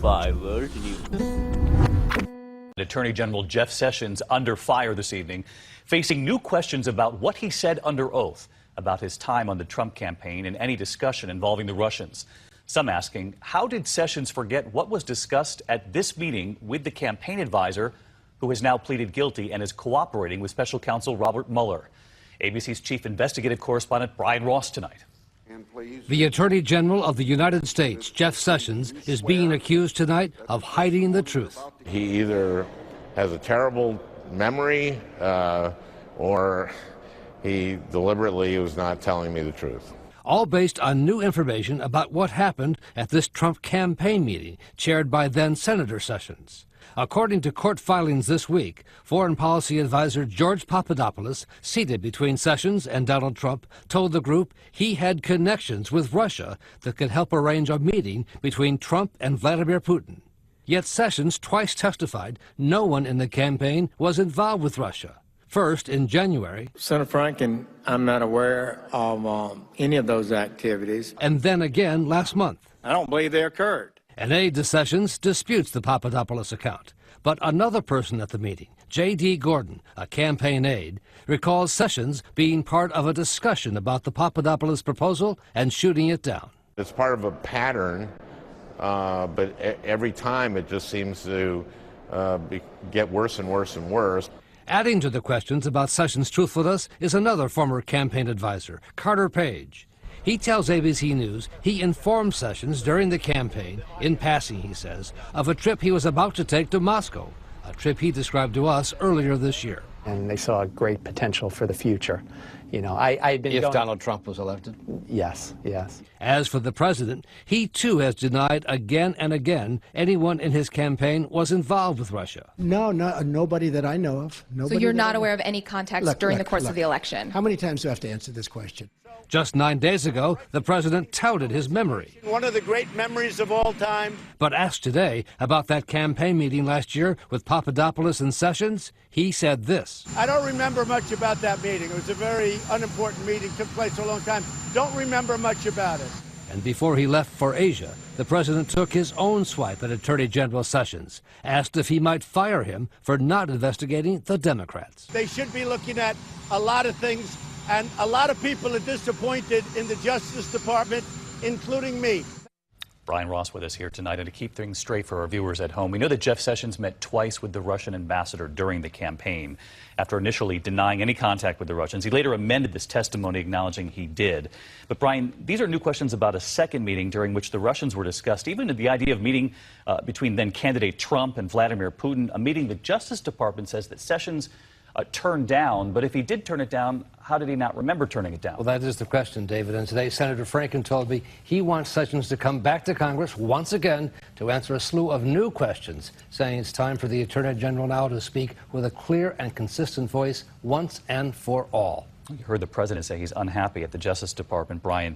5 World News. Attorney General Jeff Sessions under fire this evening, facing new questions about what he said under oath about his time on the Trump campaign and any discussion involving the Russians. Some asking, how did Sessions forget what was discussed at this meeting with the campaign advisor who has now pleaded guilty and is cooperating with special counsel Robert Mueller? ABC's chief investigative correspondent Brian Ross tonight. The Attorney General of the United States, Jeff Sessions, is being accused tonight of hiding the truth. He either has a terrible memory or he deliberately was not telling me the truth. All based on new information about what happened at this Trump campaign meeting chaired by then-Senator Sessions. According to court filings this week, Foreign Policy Advisor George Papadopoulos, seated between Sessions and Donald Trump, told the group he had connections with Russia that could help arrange a meeting between Trump and Vladimir Putin. Yet Sessions twice testified no one in the campaign was involved with Russia. First, in January. Senator Franken, I'm not aware of any of those activities. And then again last month. I don't believe they occurred. An aide to Sessions disputes the Papadopoulos account. But another person at the meeting, J.D. Gordon, a campaign aide, recalls Sessions being part of a discussion about the Papadopoulos proposal and shooting it down. It's part of a pattern, but every time it just seems to get worse and worse and worse. Adding to the questions about Sessions' truthfulness is another former campaign advisor, Carter Page. He tells ABC News he informed Sessions during the campaign, in passing he says, of a trip he was about to take to Moscow, a trip he described to us earlier this year. And they saw a great potential for the future. You know, I had been If Donald Trump was elected? Yes, yes. As for the president, he too has denied again and again anyone in his campaign was involved with Russia. No, nobody that I know of. Nobody. So you're not aware of any contacts during the course of the election? How many times do I have to answer this question? Just 9 days ago, the president touted his memory. One of the great memories of all time. But asked today about that campaign meeting last year with Papadopoulos and Sessions, he said this. I don't remember much about that meeting. It was a very unimportant meeting, took place for a long time. Don't remember much about it. And before he left for Asia, the president took his own swipe at Attorney General Sessions, asked if he might fire him for not investigating the Democrats. They should be looking at a lot of things, and a lot of people are disappointed in the Justice Department, including me. Brian Ross with us here tonight. And to keep things straight for our viewers at home, we know that Jeff Sessions met twice with the Russian ambassador during the campaign. After initially denying any contact with the Russians, he later amended this testimony acknowledging he did. But Brian, these are new questions about a second meeting during which the Russians were discussed, even the idea of meeting between then candidate Trump and Vladimir Putin, a meeting the Justice Department says that Sessions turned down. But if he did turn it down, how did he not remember turning it down? Well, that is the question, David. And today, Senator Franken told me he wants Sessions to come back to Congress once again to answer a slew of new questions, saying it's time for the Attorney General now to speak with a clear and consistent voice once and for all. You heard the president say he's unhappy at the Justice Department. Brian,